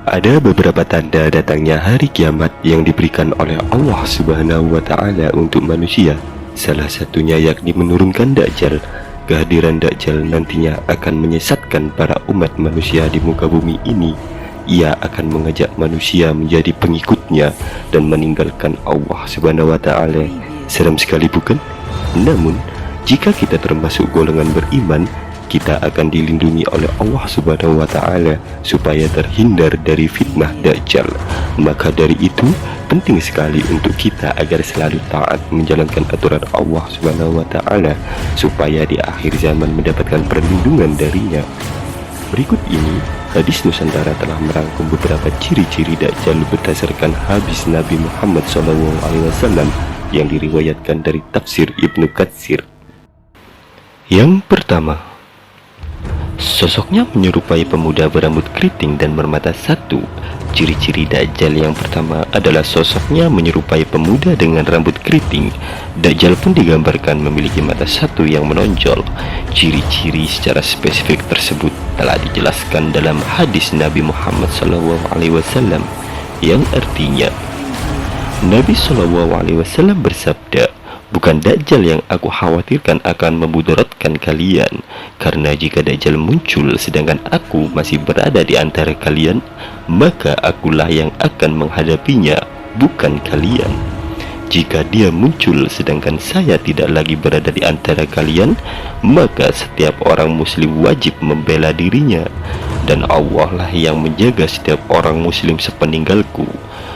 Ada beberapa tanda datangnya hari kiamat yang diberikan oleh Allah Subhanahu wa Ta'ala untuk manusia. Salah satunya yakni menurunkan Dajjal. Kehadiran Dajjal nantinya akan menyesatkan para umat manusia di muka bumi ini. Ia akan mengajak manusia menjadi pengikutnya dan meninggalkan Allah Subhanahu wa Ta'ala. Seram sekali, bukan? Namun, jika kita termasuk golongan beriman, kita akan dilindungi oleh Allah Subhanahu wa Ta'ala supaya terhindar dari fitnah Dajjal. Maka dari itu, penting sekali untuk kita agar selalu taat menjalankan aturan Allah Subhanahu wa Ta'ala supaya di akhir zaman mendapatkan perlindungan darinya. Berikut ini, hadis Nusantara telah merangkum beberapa ciri-ciri Dajjal berdasarkan hadis Nabi Muhammad SAW yang diriwayatkan dari tafsir Ibnu Katsir. Yang pertama, sosoknya menyerupai pemuda berambut keriting dan bermata satu. Ciri-ciri Dajjal yang pertama adalah sosoknya menyerupai pemuda dengan rambut keriting. Dajjal pun digambarkan memiliki mata satu yang menonjol. Ciri-ciri secara spesifik tersebut telah dijelaskan dalam hadis Nabi Muhammad SAW yang artinya Nabi SAW bersabda, "Bukan Dajjal yang aku khawatirkan akan memudaratkan kalian, karena jika Dajjal muncul sedangkan aku masih berada di antara kalian, maka akulah yang akan menghadapinya, bukan kalian. Jika dia muncul sedangkan saya tidak lagi berada di antara kalian, maka setiap orang muslim wajib membela dirinya, dan Allah lah yang menjaga setiap orang muslim sepeninggalku.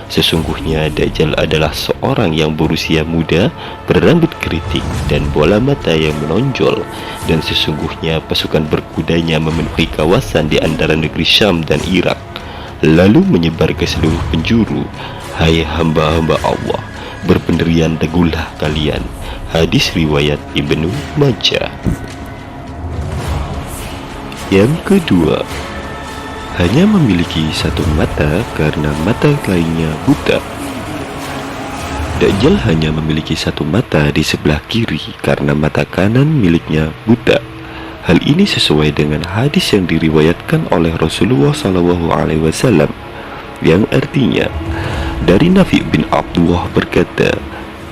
Sesungguhnya Dajjal adalah seorang yang berusia muda, berambut keriting dan bola mata yang menonjol, dan sesungguhnya pasukan berkudanya memenuhi kawasan di antara negeri Syam dan Irak, lalu menyebar ke seluruh penjuru. Hai hamba-hamba Allah, berpendirian teguhlah kalian." Hadis riwayat Ibnu Majah. Yang kedua, hanya memiliki satu mata karena mata lainnya buta. Dajjal hanya memiliki satu mata di sebelah kiri karena mata kanan miliknya buta. Hal ini sesuai dengan hadis yang diriwayatkan oleh Rasulullah SAW yang artinya, dari Nafi bin Abdullah berkata,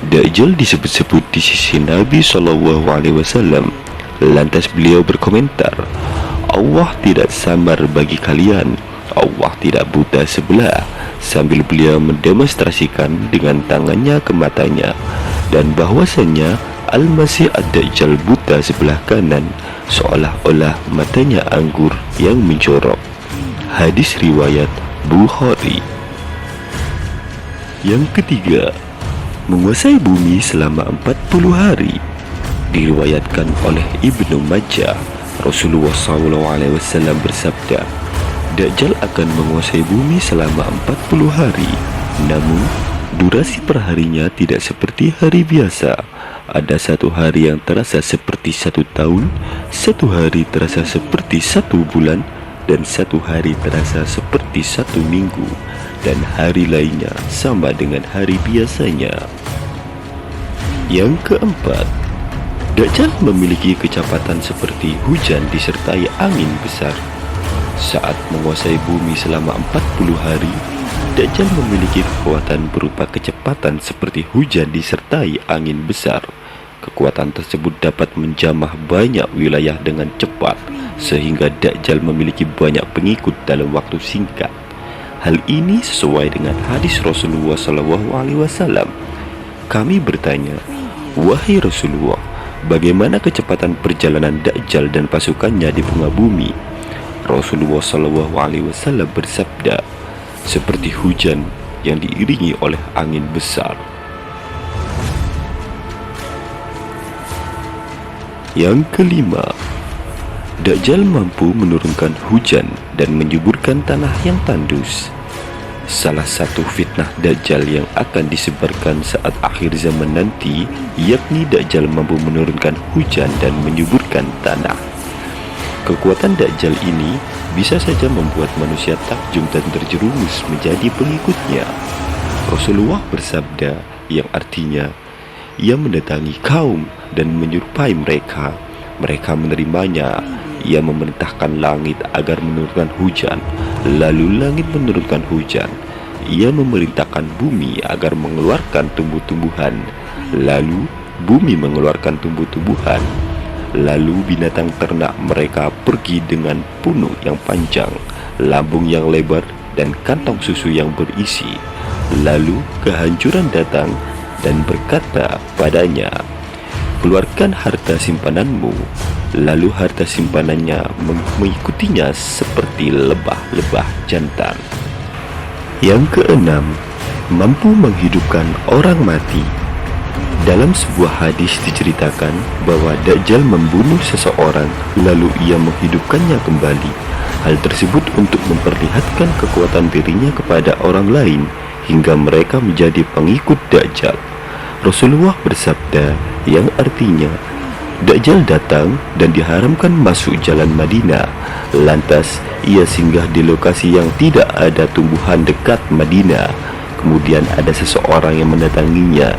Dajjal disebut-sebut di sisi Nabi SAW. Lantas beliau berkomentar, Allah tidak samar bagi kalian, Allah tidak buta sebelah, sambil beliau mendemonstrasikan dengan tangannya ke matanya, dan bahwasanya Al-Masih Ad-Dajjal buta sebelah kanan, seolah-olah matanya anggur yang mencorok. Hadis riwayat Bukhari. Yang ketiga, menguasai bumi selama 40 hari. Diriwayatkan oleh Ibnu Majah, Rasulullah SAW bersabda, Dajjal akan menguasai bumi selama 40 hari. Namun, durasi perharinya tidak seperti hari biasa. Ada satu hari yang terasa seperti 1 tahun, satu hari terasa seperti 1 bulan, dan satu hari terasa seperti 1 minggu, dan hari lainnya sama dengan hari biasanya. Yang keempat, Dajjal memiliki kecepatan seperti hujan disertai angin besar. Saat menguasai bumi selama 40 hari, Dajjal memiliki kekuatan berupa kecepatan seperti hujan disertai angin besar. Kekuatan tersebut dapat menjamah banyak wilayah dengan cepat, sehingga Dajjal memiliki banyak pengikut dalam waktu singkat. Hal ini sesuai dengan hadis Rasulullah SAW. Kami bertanya, "Wahai Rasulullah, bagaimana kecepatan perjalanan Dajjal dan pasukannya di muka bumi?" Rasulullah SAW bersabda, "Seperti hujan yang diiringi oleh angin besar." Yang kelima, Dajjal mampu menurunkan hujan dan menyuburkan tanah yang tandus. Salah satu fitnah Dajjal yang akan disebarkan saat akhir zaman nanti, yakni Dajjal mampu menurunkan hujan dan menyuburkan tanah. Kekuatan Dajjal ini bisa saja membuat manusia takjub dan terjerumus menjadi pengikutnya. Rasulullah bersabda yang artinya, ia mendatangi kaum dan menyerupai mereka. Mereka menerimanya, ia memerintahkan langit agar menurunkan hujan. Lalu langit menurunkan hujan. Ia memerintahkan bumi agar mengeluarkan tumbuh-tumbuhan. Lalu bumi mengeluarkan tumbuh-tumbuhan. Lalu binatang ternak mereka pergi dengan punuk yang panjang, lambung yang lebar, dan kantong susu yang berisi. Lalu kehancuran datang dan berkata padanya, keluarkan harta simpananmu. Lalu harta simpanannya mengikutinya seperti lebah-lebah jantan. Yang keenam, mampu menghidupkan orang mati. Dalam sebuah hadis diceritakan bahwa Dajjal membunuh seseorang lalu ia menghidupkannya kembali. Hal tersebut untuk memperlihatkan kekuatan dirinya kepada orang lain hingga mereka menjadi pengikut Dajjal. Rasulullah bersabda yang artinya, Dajjal datang dan diharamkan masuk jalan Madinah. Lantas ia singgah di lokasi yang tidak ada tumbuhan dekat Madinah. Kemudian ada seseorang yang mendatanginya,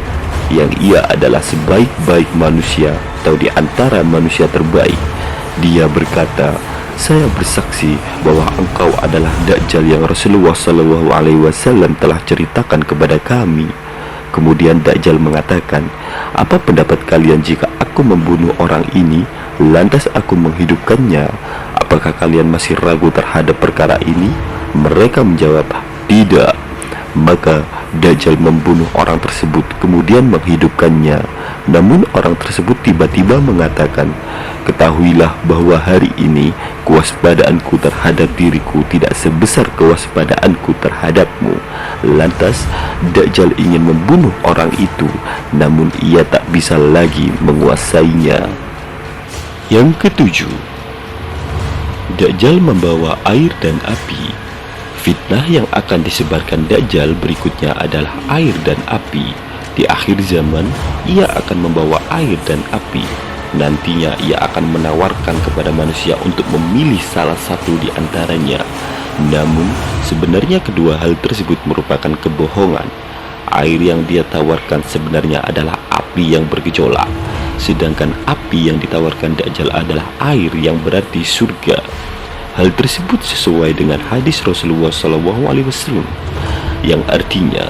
yang ia adalah sebaik-baik manusia atau di antara manusia terbaik. Dia berkata, saya bersaksi bahwa engkau adalah Dajjal yang Rasulullah SAW telah ceritakan kepada kami. Kemudian Dajjal mengatakan, apa pendapat kalian jika aku membunuh orang ini, lantas aku menghidupkannya? Apakah kalian masih ragu terhadap perkara ini? Mereka menjawab, tidak. Maka Dajjal membunuh orang tersebut kemudian menghidupkannya. Namun orang tersebut tiba-tiba mengatakan, ketahuilah bahwa hari ini kewaspadaanku terhadap diriku tidak sebesar kewaspadaanku terhadapmu. Lantas Dajjal ingin membunuh orang itu, namun ia tak bisa lagi menguasainya. Yang ketujuh, Dajjal membawa air dan api. Fitnah yang akan disebarkan Dajjal berikutnya adalah air dan api. Di akhir zaman, ia akan membawa air dan api. Nantinya ia akan menawarkan kepada manusia untuk memilih salah satu di antaranya. Namun, sebenarnya kedua hal tersebut merupakan kebohongan. Air yang dia tawarkan sebenarnya adalah api yang bergejolak, sedangkan api yang ditawarkan Dajjal adalah air yang berarti surga. Hal tersebut sesuai dengan hadis Rasulullah SAW yang artinya,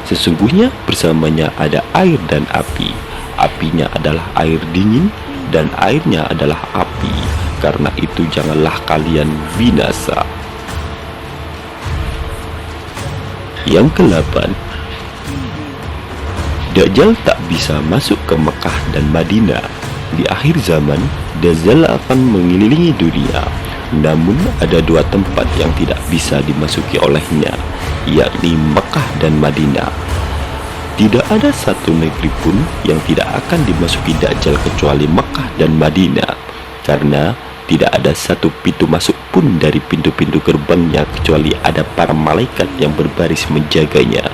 sesungguhnya bersamanya ada air dan api. Apinya adalah air dingin dan airnya adalah api. Karena itu janganlah kalian binasa. Yang ke-8, Dajjal tak bisa masuk ke Mekah dan Madinah. Di akhir zaman, Dajjal akan mengelilingi dunia. Namun ada dua tempat yang tidak bisa dimasuki olehnya, yakni Mekah dan Madinah. Tidak ada satu negeri pun yang tidak akan dimasuki Dajjal kecuali Mekah dan Madinah, karena tidak ada satu pintu masuk pun dari pintu-pintu gerbangnya kecuali ada para malaikat yang berbaris menjaganya.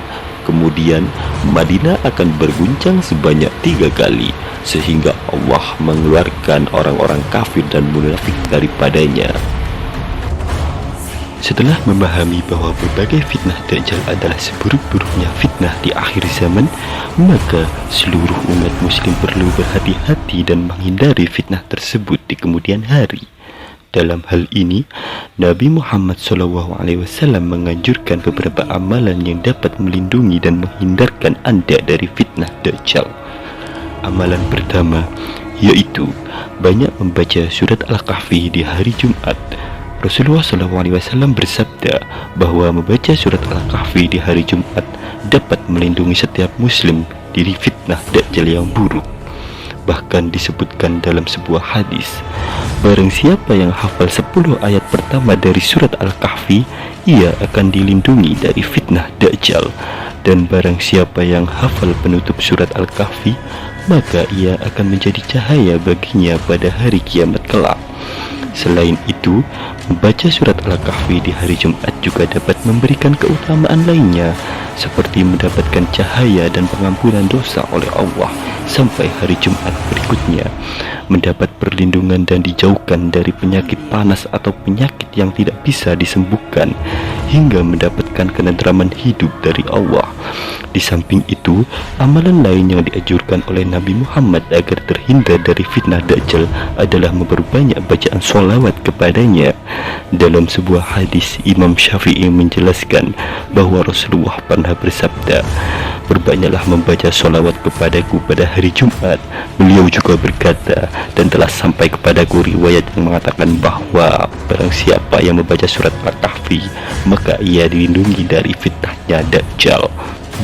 Kemudian Madinah akan berguncang sebanyak 3 kali sehingga Allah mengeluarkan orang-orang kafir dan munafik daripadanya. Setelah memahami bahwa berbagai fitnah Dajjal adalah seburuk-buruknya fitnah di akhir zaman, maka seluruh umat muslim perlu berhati-hati dan menghindari fitnah tersebut di kemudian hari. Dalam hal ini, Nabi Muhammad SAW menganjurkan beberapa amalan yang dapat melindungi dan menghindarkan Anda dari fitnah Dajjal. Amalan pertama yaitu banyak membaca surat Al-Kahfi di hari Jumat. Rasulullah SAW bersabda bahwa membaca surat Al-Kahfi di hari Jumat dapat melindungi setiap muslim dari fitnah Dajjal yang buruk. Bahkan disebutkan dalam sebuah hadis, barang siapa yang hafal 10 ayat pertama dari surat Al-Kahfi, ia akan dilindungi dari fitnah Dajjal. Dan barang siapa yang hafal penutup surat Al-Kahfi, maka ia akan menjadi cahaya baginya pada hari kiamat kelak. Selain itu, membaca surat Al-Kahfi di hari Jumat juga dapat memberikan keutamaan lainnya, seperti mendapatkan cahaya dan pengampunan dosa oleh Allah sampai hari Jumat berikutnya, mendapat perlindungan dan dijauhkan dari penyakit panas atau penyakit yang tidak bisa disembuhkan, hingga mendapatkan ketentraman hidup dari Allah. Di samping itu, amalan lain yang dianjurkan oleh Nabi Muhammad agar terhindar dari fitnah Dajjal adalah memperbanyak bacaan sholawat kepadanya. Dalam sebuah hadis, Imam Syafi'i menjelaskan bahwa Rasulullah pernah bersabda, "Berbanyaklah membaca sholawat kepadaku pada hari Jumat." Beliau juga berkata, dan telah sampai kepadaku riwayat yang mengatakan bahwa barang siapa yang membaca surat Al-Kahfi, maka ia dilindungi dari fitnahnya Dajjal.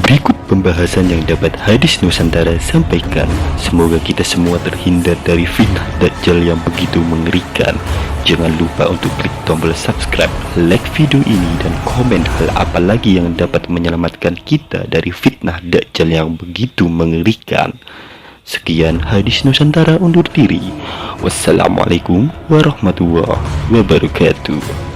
Berikut pembahasan yang dapat Hadis Nusantara sampaikan. Semoga kita semua terhindar dari fitnah Dajjal yang begitu mengerikan. Jangan lupa untuk klik tombol subscribe, like video ini, dan komen hal apa lagi yang dapat menyelamatkan kita dari fitnah Dajjal yang begitu mengerikan. Sekian Hadis Nusantara undur diri. Wassalamualaikum warahmatullahi wabarakatuh.